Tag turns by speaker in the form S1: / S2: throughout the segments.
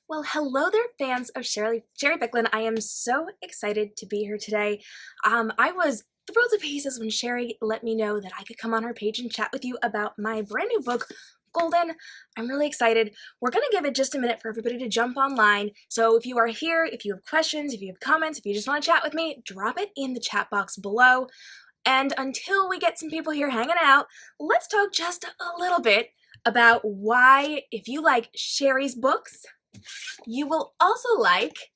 S1: Well, hello there, fans of Sherry Ficklin. I am so excited to be here today. I was thrilled to pieces when Sherry let me know that I could come on her page and chat with you about my brand new book, Golden. I'm really excited. We're going to give it just a minute for everybody to jump online. So if you are here, if you have questions, if you have comments, if you just want to chat with me, drop it in the chat box below. And until we get some people here hanging out, let's talk just a little bit about why, if you like Sherry's books, you will also like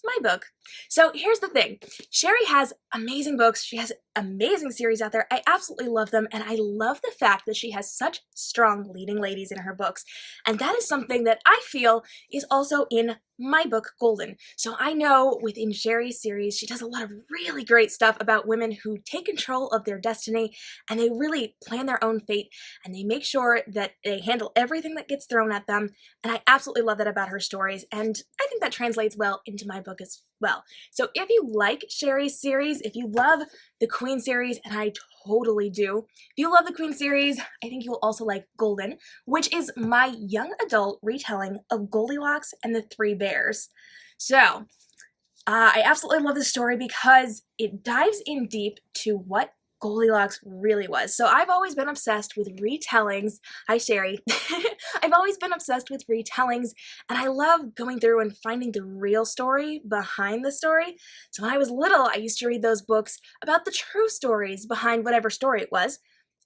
S1: my book. So here's the thing. Sherry has amazing books. She has amazing series out there. I absolutely love them, and I love the fact that she has such strong leading ladies in her books. And that is something that I feel is also in my book, Golden. So I know within Sherry's series, she does a lot of really great stuff about women who take control of their destiny, and they really plan their own fate, and they make sure that they handle everything that gets thrown at them. And I absolutely love that about her stories, and I think that translates well into my book as well. So if you like Sherry's series, if you love the Queen series, and I totally do, if you love the Queen series, I think you'll also like Golden, which is my young adult retelling of Goldilocks and the Three Bears. So I absolutely love this story because it dives in deep to what Goldilocks really was. So I've always been obsessed with retellings. Hi, Sherry. I've always been obsessed with retellings, and I love going through and finding the real story behind the story. So when I was little, I used to read those books about the true stories behind whatever story it was.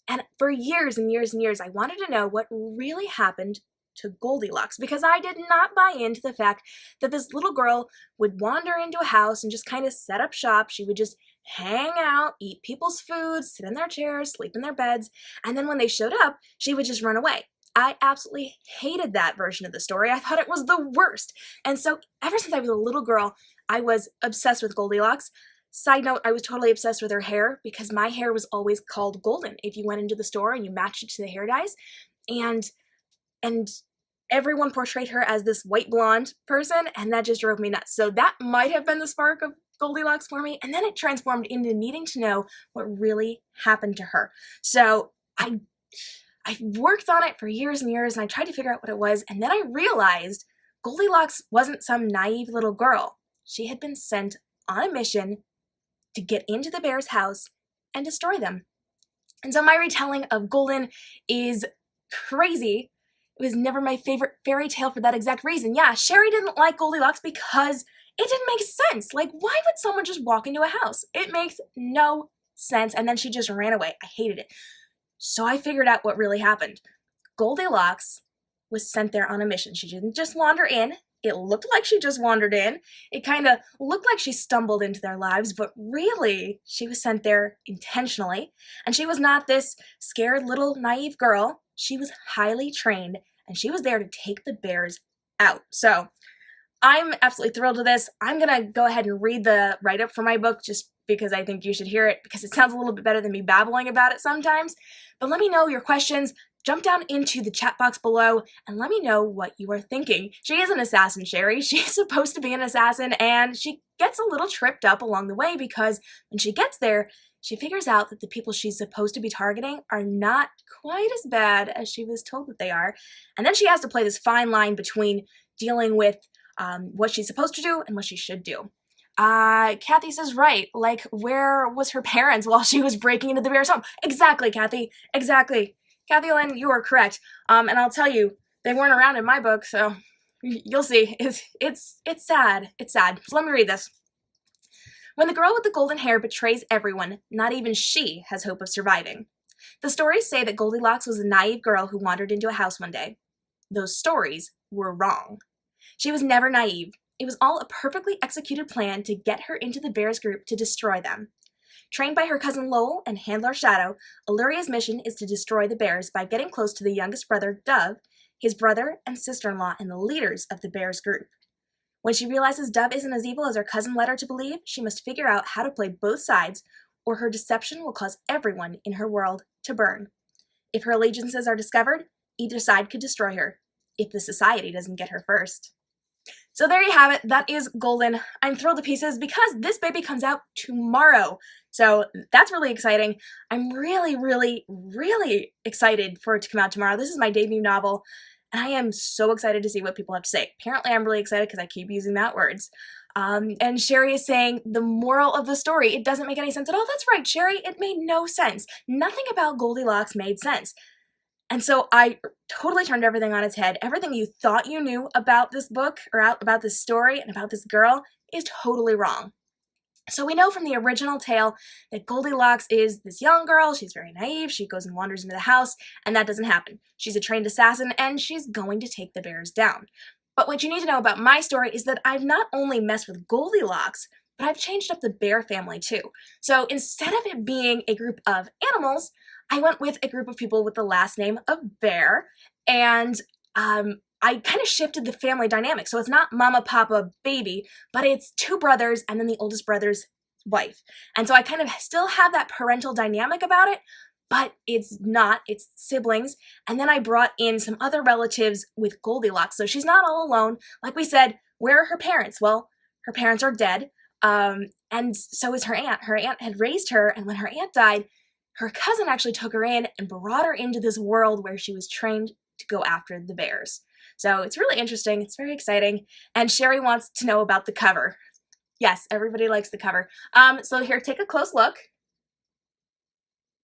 S1: And for years and years and years, I wanted to know what really happened to Goldilocks, because I did not buy into the fact that this little girl would wander into a house and just kind of set up shop. She would just hang out, eat people's food, sit in their chairs, sleep in their beds, and then when they showed up, she would just run away. I absolutely hated that version of the story. I thought it was the worst. And so ever since I was a little girl, I was obsessed with Goldilocks. Side note, I was totally obsessed with her hair because my hair was always called golden if you went into the store and you matched it to the hair dyes. And everyone portrayed her as this white blonde person, and that just drove me nuts. So that might have been the spark of Goldilocks for me, and then it transformed into needing to know what really happened to her. So I worked on it for years and years, and I tried to figure out what it was, and then I realized Goldilocks wasn't some naive little girl. She had been sent on a mission to get into the bear's house and destroy them. And so my retelling of Golden is crazy. It was never my favorite fairy tale for that exact reason. Yeah, Sherry didn't like Goldilocks because it didn't make sense. Like, why would someone just walk into a house? It makes no sense. And then she just ran away. I hated it. So I figured out what really happened. Goldilocks was sent there on a mission. She didn't just wander in. It looked like she just wandered in. It kind of looked like she stumbled into their lives, but really, she was sent there intentionally. And she was not this scared little naive girl. She was highly trained, and she was there to take the bears out. So I'm absolutely thrilled with this. I'm going to go ahead and read the write-up for my book just because I think you should hear it, because it sounds a little bit better than me babbling about it sometimes. But let me know your questions. Jump down into the chat box below and let me know what you are thinking. She is an assassin, Sherry. She's supposed to be an assassin, and she gets a little tripped up along the way because when she gets there, she figures out that the people she's supposed to be targeting are not quite as bad as she was told that they are. And then she has to play this fine line between dealing with what she's supposed to do and what she should do. Kathy says, right, like, where was her parents while she was breaking into the bear's home? Exactly, Kathy, exactly. Kathy Lynn, you are correct. And I'll tell you, they weren't around in my book, so you'll see. It's sad. It's sad. So let me read this. When the girl with the golden hair betrays everyone, not even she has hope of surviving. The stories say that Goldilocks was a naive girl who wandered into a house one day. Those stories were wrong. She was never naive. It was all a perfectly executed plan to get her into the bears group to destroy them. Trained by her cousin Lowell and handler Shadow, Illuria's mission is to destroy the bears by getting close to the youngest brother, Dove, his brother and sister-in-law, and the leaders of the bears group. When she realizes Dove isn't as evil as her cousin led her to believe, she must figure out how to play both sides, or her deception will cause everyone in her world to burn. If her allegiances are discovered, either side could destroy her, if the society doesn't get her first. So there you have it. That is Golden. I'm thrilled to pieces because this baby comes out tomorrow. So that's really exciting. I'm really, really, really excited for it to come out tomorrow. This is my debut novel, and I am so excited to see what people have to say. Apparently I'm really excited because I keep using that words. And Sherry is saying, the moral of the story, it doesn't make any sense at all. That's right, Sherry, it made no sense. Nothing about Goldilocks made sense. And so I totally turned everything on its head. Everything you thought you knew about this book or about this story and about this girl is totally wrong. So we know from the original tale that Goldilocks is this young girl, she's very naive, she goes and wanders into the house, and that doesn't happen. She's a trained assassin, and she's going to take the bears down. But what you need to know about my story is that I've not only messed with Goldilocks, but I've changed up the bear family too. So instead of it being a group of animals, I went with a group of people with the last name of Bear, and I kind of shifted the family dynamic. So it's not mama, papa, baby, but it's two brothers and then the oldest brother's wife. And so I kind of still have that parental dynamic about it, but it's not, it's siblings. And then I brought in some other relatives with Goldilocks. So she's not all alone. Like we said, where are her parents? Well, her parents are dead. And so is her aunt. Her aunt had raised her, and when her aunt died, her cousin actually took her in and brought her into this world where she was trained to go after the bears. So it's really interesting. It's very exciting. And Sherry wants to know about the cover. Yes, everybody likes the cover. So here, take a close look.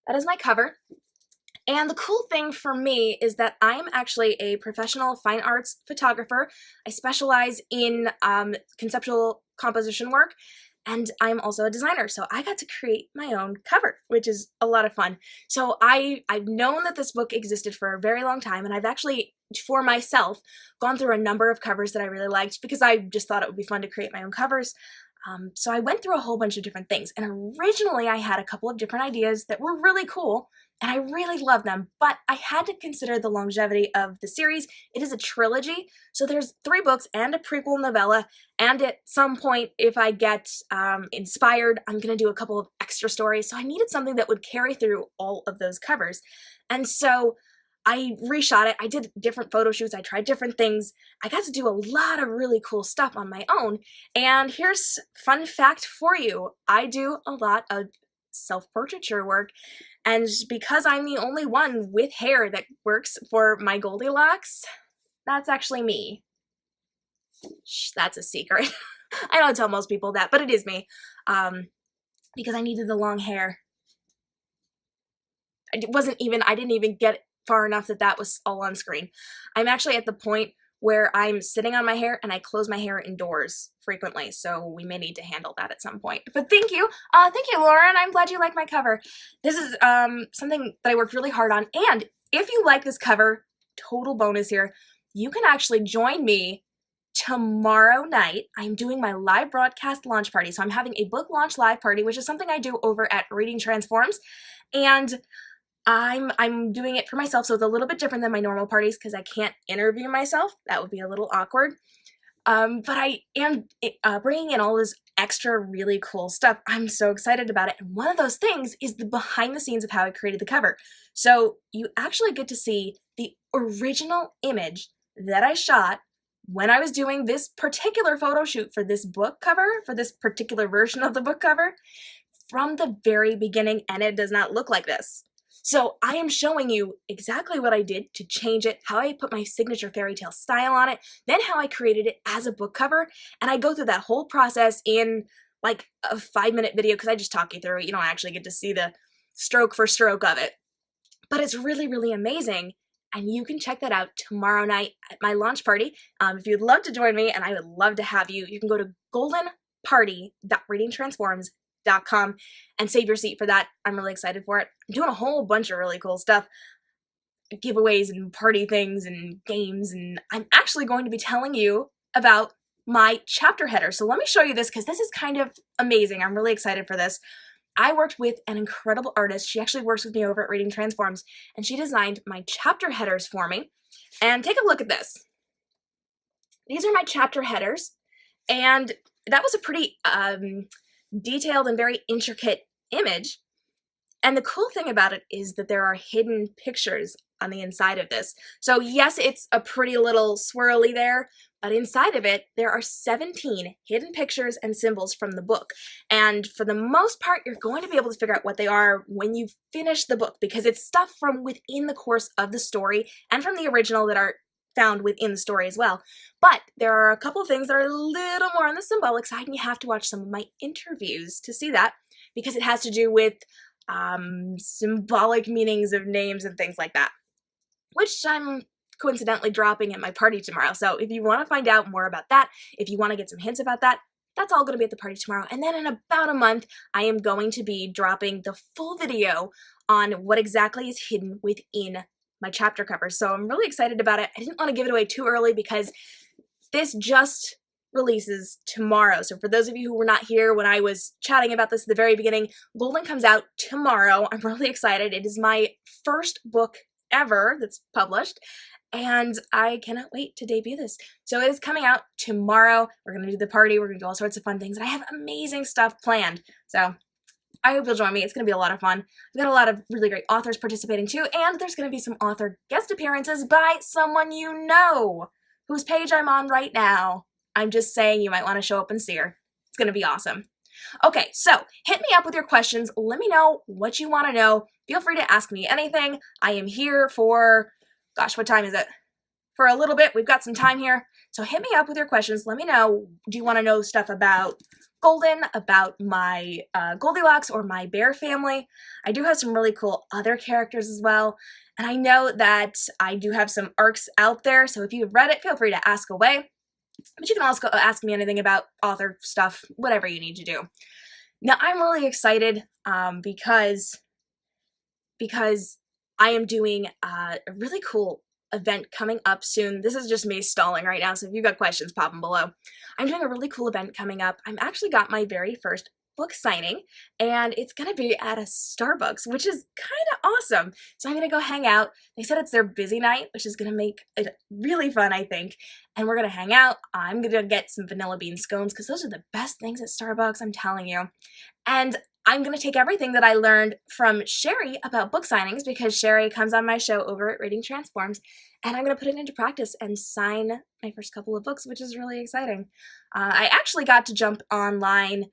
S1: That is my cover. And the cool thing for me is that I'm actually a professional fine arts photographer. I specialize in conceptual composition work, and I'm also a designer, so I got to create my own cover, which is a lot of fun. So I've known that this book existed for a very long time, and I've actually, for myself, gone through a number of covers that I really liked because I just thought it would be fun to create my own covers. So I went through a whole bunch of different things, and originally I had a couple of different ideas that were really cool, and I really loved them, but I had to consider the longevity of the series. It is a trilogy, so there's 3 books and a prequel novella, and at some point, if I get inspired, I'm going to do a couple of extra stories, so I needed something that would carry through all of those covers. And so I reshot it. I did different photo shoots. I tried different things. I got to do a lot of really cool stuff on my own. And here's fun fact for you. I do a lot of self-portraiture work. And because I'm the only one with hair that works for my Goldilocks, that's actually me. Shh, that's a secret. I don't tell most people that, but it is me. Because I needed the long hair. I didn't even get far enough that was all on screen. I'm actually at the point where I'm sitting on my hair and I close my hair indoors frequently, so we may need to handle that at some point. But thank you, Lauren. I'm glad you like my cover. This is something that I worked really hard on, and if you like this cover, total bonus here, you can actually join me tomorrow night. I'm doing my live broadcast launch party, so I'm having a book launch live party, which is something I do over at Reading Transforms, and I'm doing it for myself, so it's a little bit different than my normal parties because I can't interview myself. That would be a little awkward. But I am bringing in all this extra really cool stuff. I'm so excited about it. And one of those things is the behind the scenes of how I created the cover. So you actually get to see the original image that I shot when I was doing this particular photo shoot for this book cover, for this particular version of the book cover, from the very beginning, and it does not look like this. So I am showing you exactly what I did to change it, how I put my signature fairy tale style on it, then how I created it as a book cover, and I go through that whole process in like a 5-minute video because I just talk you through it. You don't actually get to see the stroke for stroke of it. But it's really, really amazing, and you can check that out tomorrow night at my launch party. If you'd love to join me, and I would love to have you, you can go to goldenparty.readingtransforms.com and save your seat for that. I'm really excited for it. I'm doing a whole bunch of really cool stuff, giveaways and party things and games, and I'm actually going to be telling you about my chapter header. So let me show you this because this is kind of amazing. I'm really excited for this. I worked with an incredible artist. She actually works with me over at Reading Transforms, and she designed my chapter headers for me. And take a look at this. These are my chapter headers, and that was a pretty detailed and very intricate image. And the cool thing about it is that there are hidden pictures on the inside of this. So yes, it's a pretty little swirly there, but inside of it, there are 17 hidden pictures and symbols from the book. And for the most part, you're going to be able to figure out what they are when you finish the book, because it's stuff from within the course of the story and from the original that are found within the story as well. But there are a couple of things that are a little more on the symbolic side, and you have to watch some of my interviews to see that, because it has to do with symbolic meanings of names and things like that, which I'm coincidentally dropping at my party tomorrow. So if you want to find out more about that, if you want to get some hints about that, that's all going to be at the party tomorrow. And then in about a month, I am going to be dropping the full video on what exactly is hidden within my chapter covers. So I'm really excited about it. I didn't want to give it away too early because this just releases tomorrow. So for those of you who were not here when I was chatting about this at the very beginning, Golden comes out tomorrow. I'm really excited. It is my first book ever that's published, and I cannot wait to debut this. So it is coming out tomorrow. We're going to do the party. We're going to do all sorts of fun things, and I have amazing stuff planned. So I hope you'll join me. It's going to be a lot of fun. We've got a lot of really great authors participating too, and there's going to be some author guest appearances by someone you know, whose page I'm on right now. I'm just saying you might want to show up and see her. It's going to be awesome. Okay, so hit me up with your questions. Let me know what you want to know. Feel free to ask me anything. I am here for, gosh, what time is it? For a little bit. We've got some time here. So hit me up with your questions. Let me know. Do you want to know stuff about Golden, about my Goldilocks or my bear family? I do have some really cool other characters as well. And I know that I do have some arcs out there. So if you've read it, feel free to ask away. But you can also ask me anything about author stuff, whatever you need to do. Now, I'm really excited because I am doing a really cool event coming up soon. This is just me stalling right now, so if you've got questions, pop them below. I'm doing a really cool event coming up. I'm actually got my very first book signing, and it's going to be at a Starbucks, which is kind of awesome. So I'm going to go hang out. They said it's their busy night, which is going to make it really fun, I think. And we're going to hang out. I'm going to get some vanilla bean scones because those are the best things at Starbucks, I'm telling you. And I'm going to take everything that I learned from Sherry about book signings, because Sherry comes on my show over at Reading Transforms, and I'm going to put it into practice and sign my first couple of books, which is really exciting. I actually got to jump online,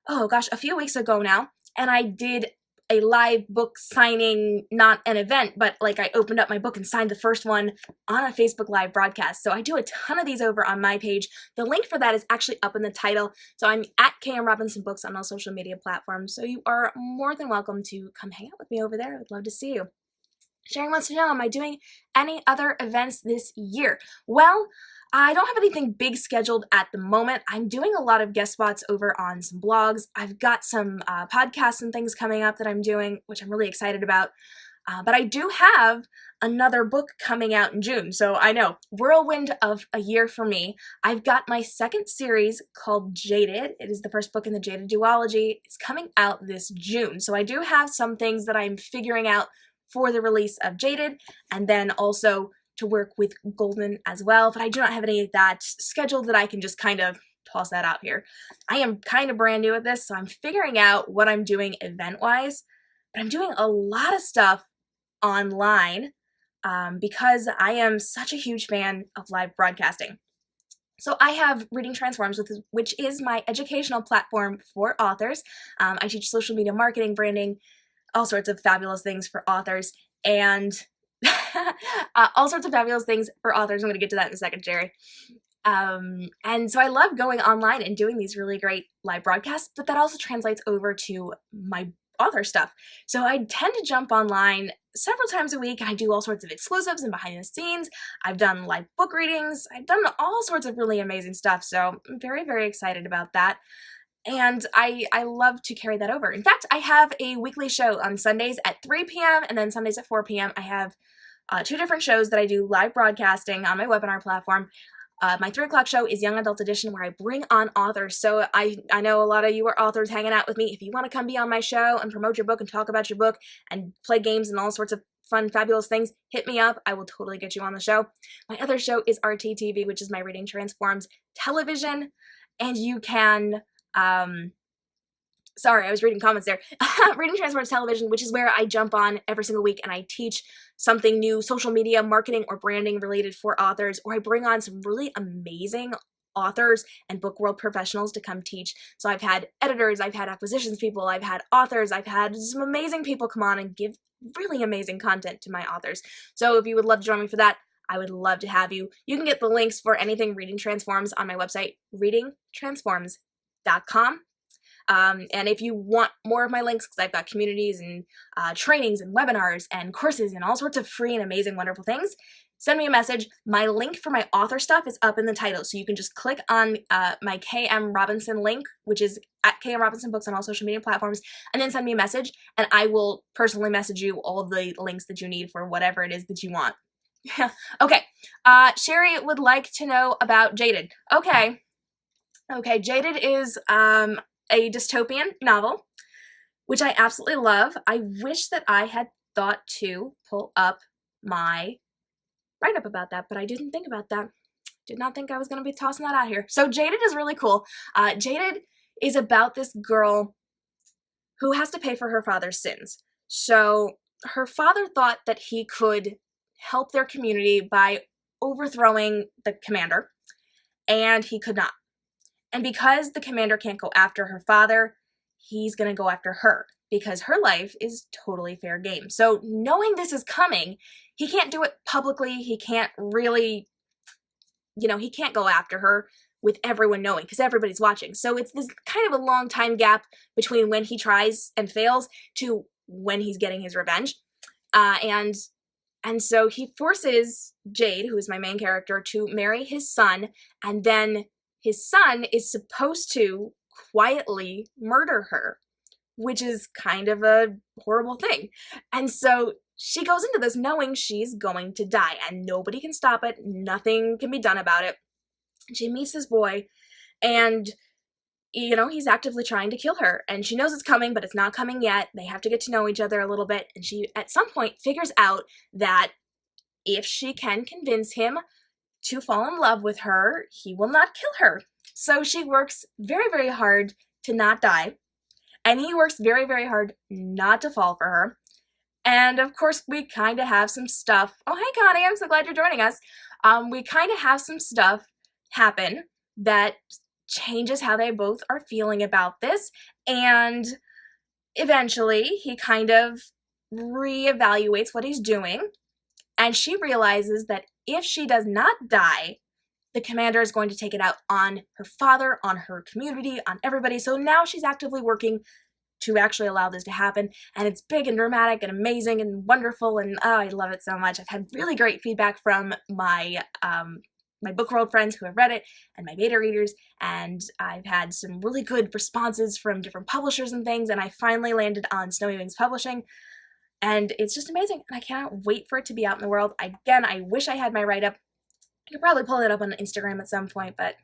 S1: oh gosh, a few weeks ago now, and I did a live book signing, not an event, but like I opened up my book and signed the first one on a Facebook Live broadcast. So I do a ton of these over on my page. The link for that is actually up in the title. So I'm at k.m.robinson books on all social media platforms. So you are more than welcome to come hang out with me over there. I would love to see you. Sherry wants to know, am I doing any other events this year? Well, I don't have anything big scheduled at the moment. I'm doing a lot of guest spots over on some blogs. I've got some podcasts and things coming up that I'm doing, which I'm really excited about. But I do have another book coming out in June. So I know, whirlwind of a year for me. I've got my second series called Jaded. It is the first book in the Jaded duology. It's coming out this June. So I do have some things that I'm figuring out for the release of Jaded, and then also to work with Golden as well, but I do not have any of that scheduled that I can just kind of toss that out here. I am kind of brand new at this, so I'm figuring out what I'm doing event-wise, but I'm doing a lot of stuff online because I am such a huge fan of live broadcasting. So I have Reading Transforms, which is my educational platform for authors. I teach social media marketing, branding, all sorts of fabulous things for authors, and all sorts of fabulous things for authors. I'm going to get to that in a second, Jerry. And so I love going online and doing these really great live broadcasts, but that also translates over to my author stuff. So I tend to jump online several times a week, and I do all sorts of exclusives and behind the scenes. I've done live book readings. I've done all sorts of really amazing stuff. So I'm very, very excited about that. And I love to carry that over. In fact, I have a weekly show on Sundays at 3 p.m. and then Sundays at 4 p.m. I have 2 different shows that I do live broadcasting on my webinar platform. My 3 o'clock show is Young Adult Edition, where I bring on authors. So I know a lot of you are authors hanging out with me. If you want to come be on my show and promote your book and talk about your book and play games and all sorts of fun, fabulous things, hit me up. I will totally get you on the show. My other show is RTTV, which is my Reading Transforms television. And you can... sorry, I was reading comments there. Reading Transforms television, which is where I jump on every single week and I teach something new, social media, marketing, or branding related for authors, or I bring on some really amazing authors and book world professionals to come teach. So I've had editors, I've had acquisitions people, I've had authors, I've had some amazing people come on and give really amazing content to my authors. So if you would love to join me for that, I would love to have you. You can get the links for anything Reading Transforms on my website, readingtransforms.com. And if you want more of my links, because I've got communities and trainings and webinars and courses and all sorts of free and amazing, wonderful things, send me a message. My link for my author stuff is up in the title, so you can just click on my K.m. Robinson link, which is at K.m. Robinson Books on all social media platforms, and then send me a message, and I will personally message you all the links that you need for whatever it is that you want. Okay, Sherry would like to know about Jaded. Okay, Jaded is a dystopian novel, which I absolutely love. I wish that I had thought to pull up my write-up about that, but I didn't think about that. Did not think I was going to be tossing that out here. So Jaded is really cool. Jaded is about this girl who has to pay for her father's sins. So her father thought that he could help their community by overthrowing the commander, and he could not. And because the commander can't go after her father, he's going to go after her, because her life is totally fair game. So knowing this is coming, he can't do it publicly. He can't really, he can't go after her with everyone knowing, because everybody's watching. So it's this kind of a long time gap between when he tries and fails to when he's getting his revenge. And so he forces Jade, who is my main character, to marry his son, and then his son is supposed to quietly murder her, which is kind of a horrible thing. And so she goes into this knowing she's going to die, and nobody can stop it. Nothing can be done about it. She meets this boy, and, he's actively trying to kill her. And she knows it's coming, but it's not coming yet. They have to get to know each other a little bit. And she, at some point, figures out that if she can convince him to fall in love with her, he will not kill her. So she works very, very hard to not die. And he works very, very hard not to fall for her. And of course, we kind of have some stuff. Oh, hi, Connie. I'm so glad you're joining us. We kind of have some stuff happen that changes how they both are feeling about this. And eventually, he kind of reevaluates what he's doing. And she realizes that if she does not die, the commander is going to take it out on her father, on her community, on everybody. So now she's actively working to actually allow this to happen. And it's big and dramatic and amazing and wonderful. And oh, I love it so much. I've had really great feedback from my my book world friends who have read it and my beta readers. And I've had some really good responses from different publishers and things. And I finally landed on Snowy Wings Publishing. And it's just amazing. And I cannot wait for it to be out in the world. Again, I wish I had my write-up. I could probably pull it up on Instagram at some point, but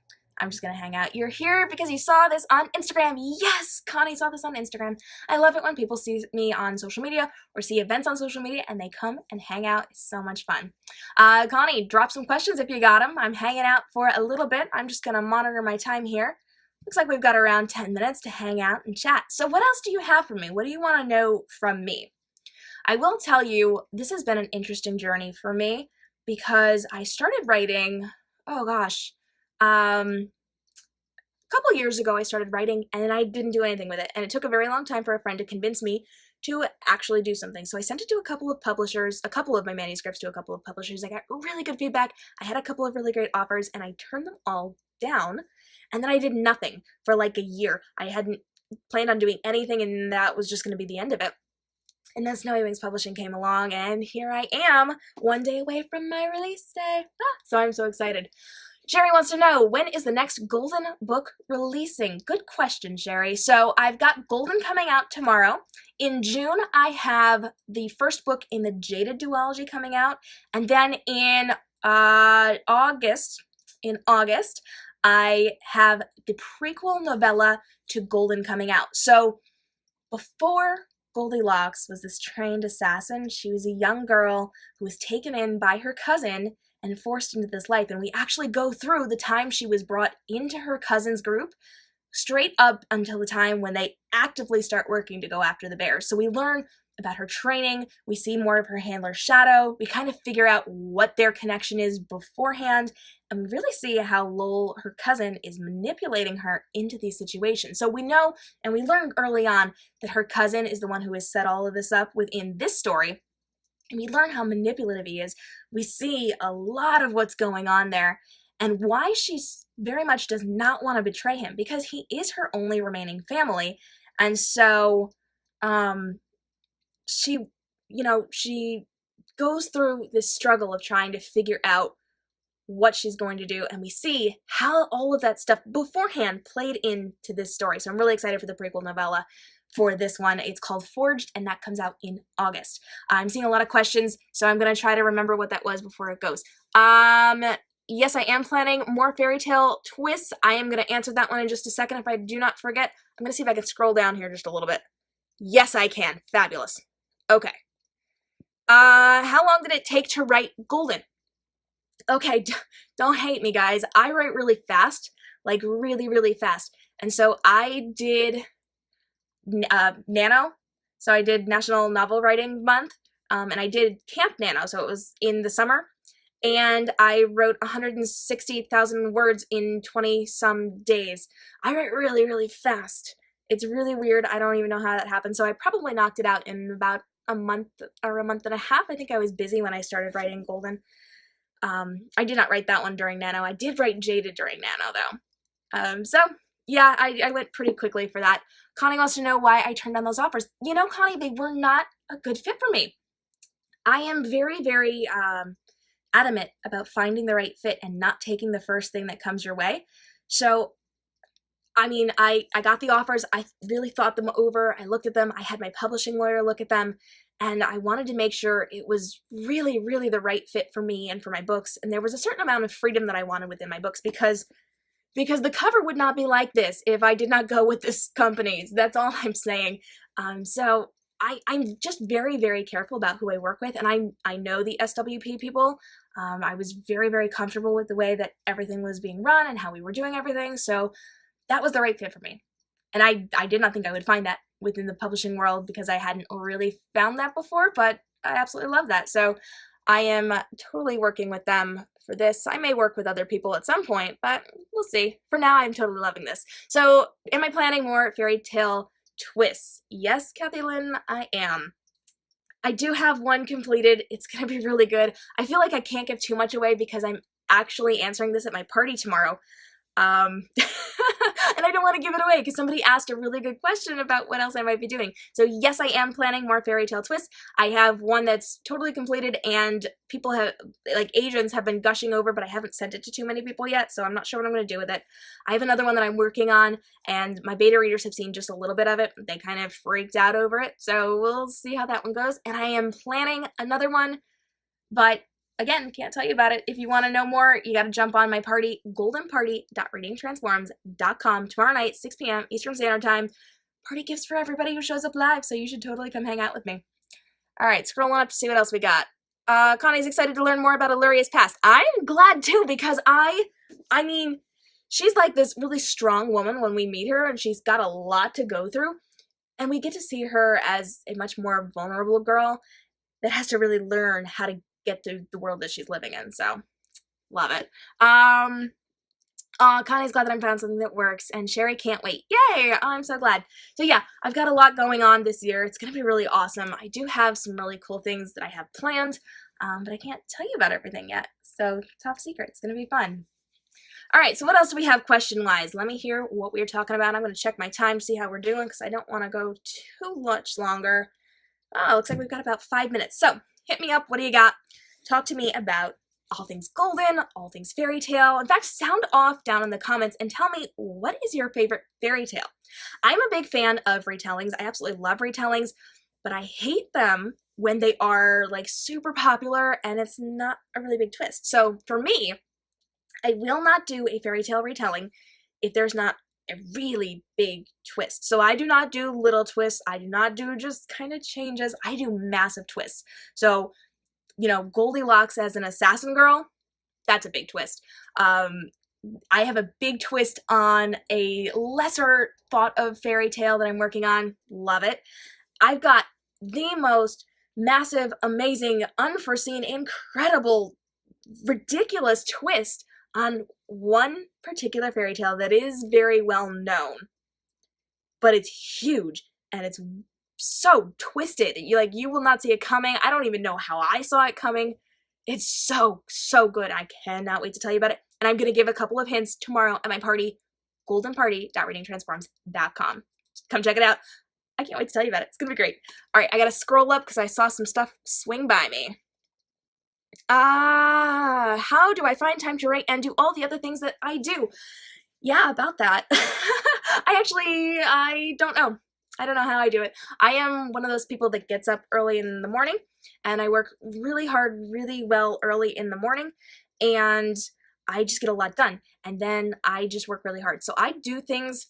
S1: I'm just going to hang out. You're here because you saw this on Instagram. Yes, Connie saw this on Instagram. I love it when people see me on social media or see events on social media and they come and hang out. It's so much fun. Connie, drop some questions if you got them. I'm hanging out for a little bit. I'm just going to monitor my time here. Looks like we've got around 10 minutes to hang out and chat. So what else do you have for me? What do you want to know from me? I will tell you, this has been an interesting journey for me because I started writing, oh gosh, a couple years ago I started writing and then I didn't do anything with it. And it took a very long time for a friend to convince me to actually do something. So I sent it to a couple of publishers, a couple of my manuscripts to a couple of publishers. I got really good feedback. I had a couple of really great offers and I turned them all down. And then I did nothing for like a year. I hadn't planned on doing anything and that was just going to be the end of it. And then Snowy Wings Publishing came along, and here I am, one day away from my release day. So I'm so excited. Sherry wants to know, when is the next Golden book releasing? Good question, Sherry. So I've got Golden coming out tomorrow. In June, I have the first book in the Jaded duology coming out. And then in August, I have the prequel novella to Golden coming out. So before Goldilocks was this trained assassin, she was a young girl who was taken in by her cousin and forced into this life. And we actually go through the time she was brought into her cousin's group straight up until the time when they actively start working to go after the bears. So we learn about her training, we see more of her handler Shadow, we kind of figure out what their connection is beforehand, and we really see how Lowell, her cousin, is manipulating her into these situations. So we know, and we learn early on, that her cousin is the one who has set all of this up within this story, and we learn how manipulative he is. We see a lot of what's going on there and why she very much does not want to betray him, because he is her only remaining family. And so she, she goes through this struggle of trying to figure out what she's going to do, and we see how all of that stuff beforehand played into this story. So I'm really excited for the prequel novella for this one. It's called Forged, and that comes out in August. I'm seeing a lot of questions, so I'm going to try to remember what that was before it goes. Yes, I am planning more fairy tale twists. I am going to answer that one in just a second if I do not forget. I'm going to see if I can scroll down here just a little bit. Yes, I can. Fabulous. Okay. How long did it take to write Golden? Okay, don't hate me, guys. I write really fast, like really, really fast. And so I did Nano. So I did National Novel Writing Month, and I did Camp Nano, so it was in the summer. And I wrote 160,000 words in 20-some days. I write really, really fast. It's really weird. I don't even know how that happened. So I probably knocked it out in about a month or a month and a half. I think I was busy when I started writing Golden. I did not write that one during Nano. I did write Jaded during Nano, though. So, yeah, I went pretty quickly for that. Connie wants to know why I turned down those offers. You know, Connie, they were not a good fit for me. I am very, very adamant about finding the right fit and not taking the first thing that comes your way. So, I mean, I got the offers. I really thought them over. I looked at them. I had my publishing lawyer look at them. And I wanted to make sure it was really, really the right fit for me and for my books. And there was a certain amount of freedom that I wanted within my books because the cover would not be like this if I did not go with this company. That's all I'm saying. So I'm just very, very careful about who I work with. And I know the SWP people. I was very, very comfortable with the way that everything was being run and how we were doing everything. So that was the right fit for me. And I did not think I would find that within the publishing world because I hadn't really found that before, but I absolutely love that. So I am totally working with them for this. I may work with other people at some point, but we'll see. For now, I'm totally loving this. So am I planning more fairy tale twists? Yes, Kathy Lynn, I am. I do have one completed. It's going to be really good. I feel like I can't give too much away because I'm actually answering this at my party tomorrow. And I don't want to give it away because somebody asked a really good question about what else I might be doing. So yes, I am planning more fairy tale twists. I have one that's totally completed and people have, like agents have been gushing over, but I haven't sent it to too many people yet, so I'm not sure what I'm going to do with it. I have another one that I'm working on and my beta readers have seen just a little bit of it. They kind of freaked out over it, so we'll see how that one goes. And I am planning another one, but again, can't tell you about it. If you want to know more, you got to jump on my party, goldenparty.readingtransforms.com tomorrow night, 6 p.m. Eastern Standard Time. Party gifts for everybody who shows up live, so you should totally come hang out with me. All right, scrolling up to see what else we got. Connie's excited to learn more about Illuria's past. I'm glad too because I mean, she's like this really strong woman when we meet her, and she's got a lot to go through, and we get to see her as a much more vulnerable girl that has to really learn how to get through the world that she's living in, so love it. Connie's glad that I found something that works, and Sherry can't wait. Yay! I'm so glad. So yeah, I've got a lot going on this year. It's gonna be really awesome. I do have some really cool things that I have planned, but I can't tell you about everything yet, so top secret. It's gonna be fun. All right, so what else do we have question-wise? Let me hear what we were talking about. I'm gonna check my time, see how we're doing, because I don't want to go too much longer. Oh, looks like we've got about 5 minutes. So hit me up. What do you got? Talk to me about all things golden, all things fairy tale. In fact, sound off down in the comments and tell me, what is your favorite fairy tale? I'm a big fan of retellings. I absolutely love retellings, but I hate them when they are like super popular and it's not a really big twist. So for me, I will not do a fairy tale retelling if there's not a really big twist. So I do not do little twists. I do not do just kind of changes. I do massive twists. So, you know, Goldilocks as an assassin girl, that's a big twist. I have a big twist on a lesser thought of fairy tale that I'm working on. Love it. I've got the most massive, amazing, unforeseen, incredible, ridiculous twist on one particular fairy tale that is very well known, but it's huge and it's so twisted. You will not see it coming. I don't even know how I saw it coming. It's so, so good. I cannot wait to tell you about it. And I'm going to give a couple of hints tomorrow at my party, goldenparty.readingtransforms.com. Come check it out. I can't wait to tell you about it. It's going to be great. All right, I got to scroll up because I saw some stuff swing by me. How do I find time to write and do all the other things that I do? Yeah, about that. I don't know. I don't know how I do it. I am one of those people that gets up early in the morning, and I work really hard, really well early in the morning, and I just get a lot done. And then I just work really hard. So I do things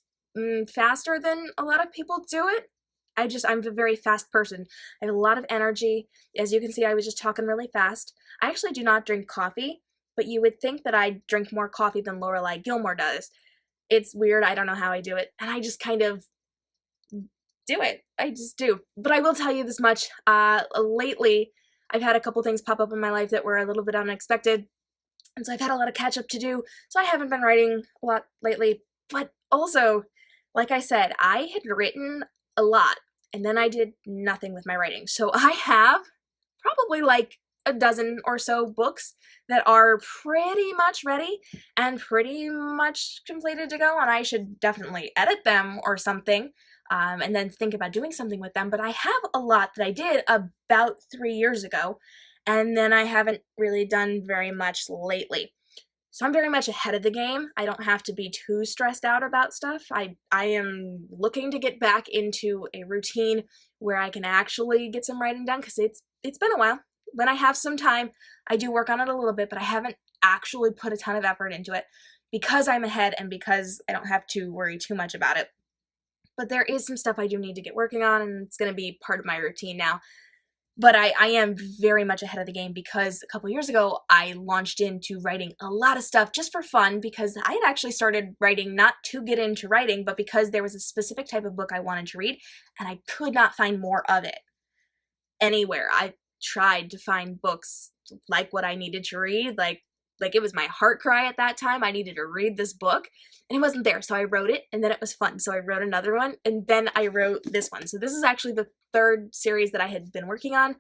S1: faster than a lot of people do it. I'm a very fast person. I have a lot of energy. As you can see, I was just talking really fast. I actually do not drink coffee, but you would think that I drink more coffee than Lorelai Gilmore does. It's weird. I don't know how I do it. And I just kind of do it. I just do. But I will tell you this much. Lately, I've had a couple things pop up in my life that were a little bit unexpected. And so I've had a lot of catch up to do. So I haven't been writing a lot lately. But also, like I said, I had written a lot. And then I did nothing with my writing. So I have probably like a dozen or so books that are pretty much ready and pretty much completed to go, and I should definitely edit them or something, and then think about doing something with them. But I have a lot that I did about 3 years ago, and then I haven't really done very much lately. So I'm very much ahead of the game. I don't have to be too stressed out about stuff. I am looking to get back into a routine where I can actually get some writing done, because it's been a while. When I have some time, I do work on it a little bit, but I haven't actually put a ton of effort into it because I'm ahead and because I don't have to worry too much about it. But there is some stuff I do need to get working on, and it's going to be part of my routine now. But I am very much ahead of the game because a couple years ago, I launched into writing a lot of stuff just for fun, because I had actually started writing not to get into writing, but because there was a specific type of book I wanted to read, and I could not find more of it anywhere. I tried to find books like what I needed to read, like it was my heart cry at that time. I needed to read this book, and it wasn't there. So I wrote it, and then it was fun. So I wrote another one, and then I wrote this one. So this is actually the third series that I had been working on.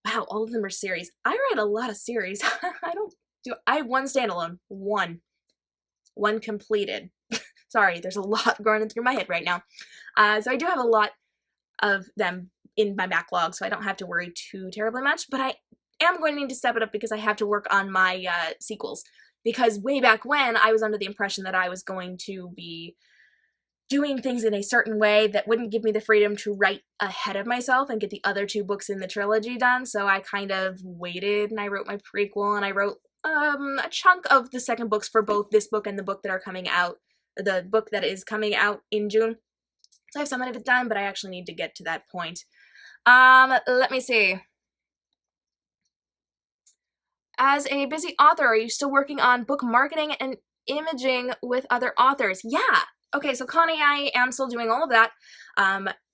S1: Wow, all of them are series. I write a lot of series. I have one standalone. One completed. Sorry, there's a lot going through my head right now. So I do have a lot of them in my backlog, so I don't have to worry too terribly much, but I am going to need to step it up because I have to work on my sequels. Because way back when, I was under the impression that I was going to be doing things in a certain way that wouldn't give me the freedom to write ahead of myself and get the other 2 books in the trilogy done, so I kind of waited, and I wrote my prequel, and I wrote a chunk of the second books for both this book and the book that are coming out, the book that is coming out in June. So I have some of it done, but I actually need to get to that point. Let me see. As a busy author, are you still working on book marketing and imaging with other authors? Yeah. Okay, so Connie, I am still doing all of that.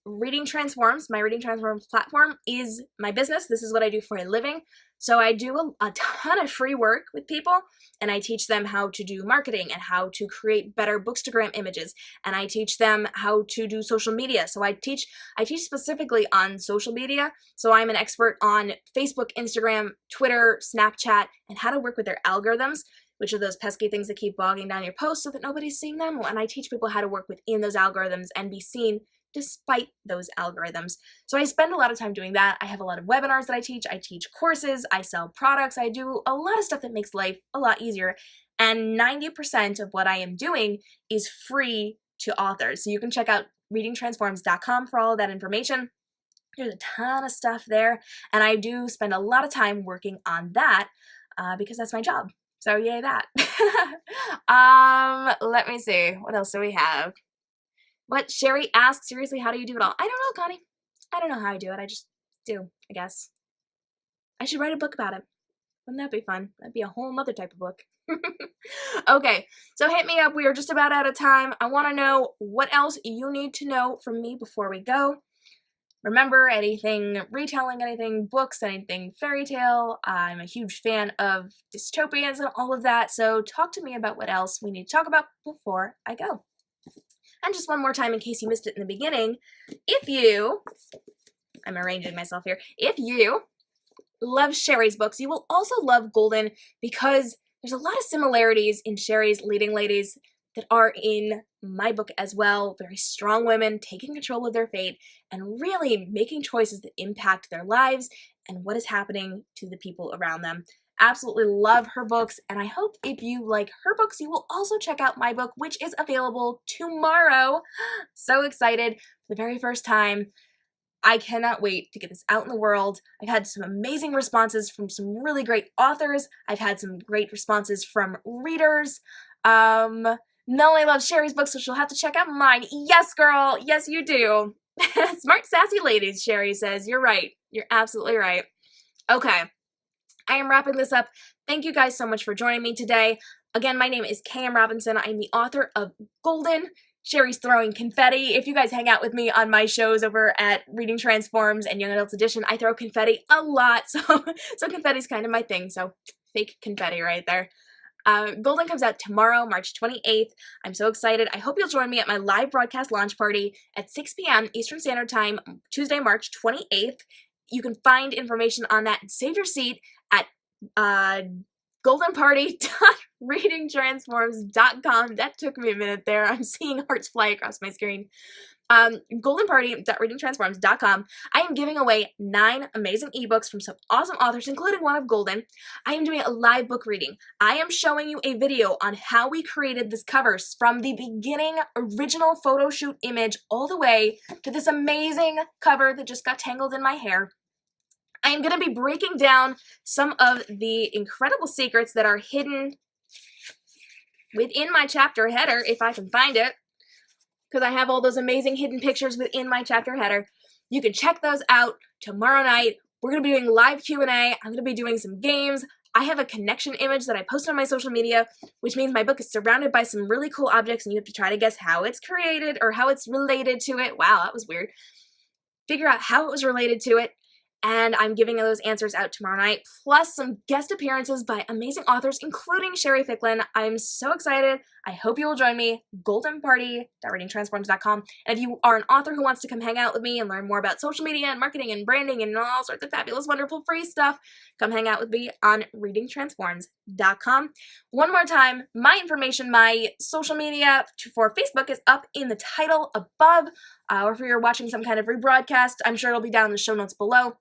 S1: Reading Transforms, my Reading Transforms platform, is my business. This is what I do for a living. So I do a ton of free work with people, and I teach them how to do marketing and how to create better Bookstagram images, and I teach them how to do social media. So I teach specifically on social media. So I'm an expert on Facebook, Instagram, Twitter, Snapchat, and how to work with their algorithms, which are those pesky things that keep bogging down your posts so that nobody's seeing them. And I teach people how to work within those algorithms and be seen despite those algorithms. So I spend a lot of time doing that. I have a lot of webinars that I teach courses, I sell products, I do a lot of stuff that makes life a lot easier. And 90% of what I am doing is free to authors. So you can check out readingtransforms.com for all of that information. There's a ton of stuff there, and I do spend a lot of time working on that because that's my job. So yay that. Let me see. What else do we have? What Sherry asks, seriously, how do you do it all? I don't know, Connie. I don't know how I do it. I just do, I guess. I should write a book about it. Wouldn't that be fun? That'd be a whole nother type of book. Okay, so hit me up. We are just about out of time. I want to know what else you need to know from me before we go. Remember, anything retelling, anything books, anything fairy tale. I'm a huge fan of dystopians and all of that, so talk to me about what else we need to talk about before I go. And just one more time in case you missed it in the beginning, if you, I'm arranging myself here, if you love Sherry's books, you will also love Golden, because there's a lot of similarities in Sherry's Leading Ladies that are in my book as well. Very strong women taking control of their fate and really making choices that impact their lives and what is happening to the people around them. Absolutely love her books, and I hope if you like her books, you will also check out my book, which is available tomorrow. So excited for the very first time. I cannot wait to get this out in the world. I've had some amazing responses from some really great authors. I've had some great responses from readers. Melanie loves Sherry's books, so she'll have to check out mine. Yes, girl. Yes, you do. Smart, sassy ladies, Sherry says. You're right. You're absolutely right. Okay. I am wrapping this up. Thank you guys so much for joining me today. Again, my name is K.m. Robinson. I'm the author of Golden. Sherry's throwing confetti. If you guys hang out with me on my shows over at Reading Transforms and Young Adults Edition, I throw confetti a lot, so confetti's kind of my thing, so fake confetti right there. Golden comes out tomorrow, March 28th. I'm so excited. I hope you'll join me at my live broadcast launch party at 6 p.m. Eastern Standard Time, Tuesday, March 28th. You can find information on that and save your seat at goldenparty.readingtransforms.com. That took me a minute there. I'm seeing hearts fly across my screen. Goldenparty.readingtransforms.com. I am giving away 9 amazing ebooks from some awesome authors, including one of Golden. I am doing a live book reading. I am showing you a video on how we created this cover from the beginning original photo shoot image all the way to this amazing cover that just got tangled in my hair. I am going to be breaking down some of the incredible secrets that are hidden within my chapter header, if I can find it, because I have all those amazing hidden pictures within my chapter header. You can check those out tomorrow night. We're going to be doing live Q&A. I'm going to be doing some games. I have a connection image that I post on my social media, which means my book is surrounded by some really cool objects, and you have to try to guess how it's created or how it's related to it. Wow, that was weird. Figure out how it was related to it. And I'm giving those answers out tomorrow night, plus some guest appearances by amazing authors, including Sherry Ficklin. I'm so excited. I hope you will join me, goldenparty.readingtransforms.com. And if you are an author who wants to come hang out with me and learn more about social media and marketing and branding and all sorts of fabulous, wonderful, free stuff, come hang out with me on readingtransforms.com. One more time, my information, my social media for Facebook is up in the title above, or if you're watching some kind of rebroadcast, I'm sure it'll be down in the show notes below.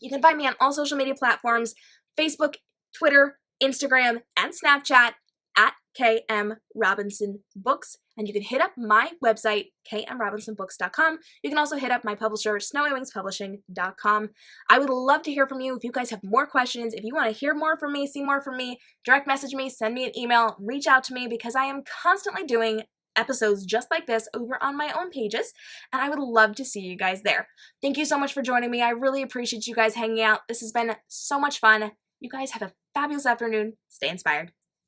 S1: You can find me on all social media platforms, Facebook, Twitter, Instagram, and Snapchat at k.m.robinson books. And you can hit up my website, k.m.robinsonbooks.com. You can also hit up my publisher, snowywingspublishing.com. I would love to hear from you if you guys have more questions. If you want to hear more from me, see more from me, direct message me, send me an email, reach out to me, because I am constantly doing episodes just like this over on my own pages, and I would love to see you guys there. Thank you so much for joining me. I really appreciate you guys hanging out. This has been so much fun. You guys have a fabulous afternoon. Stay inspired.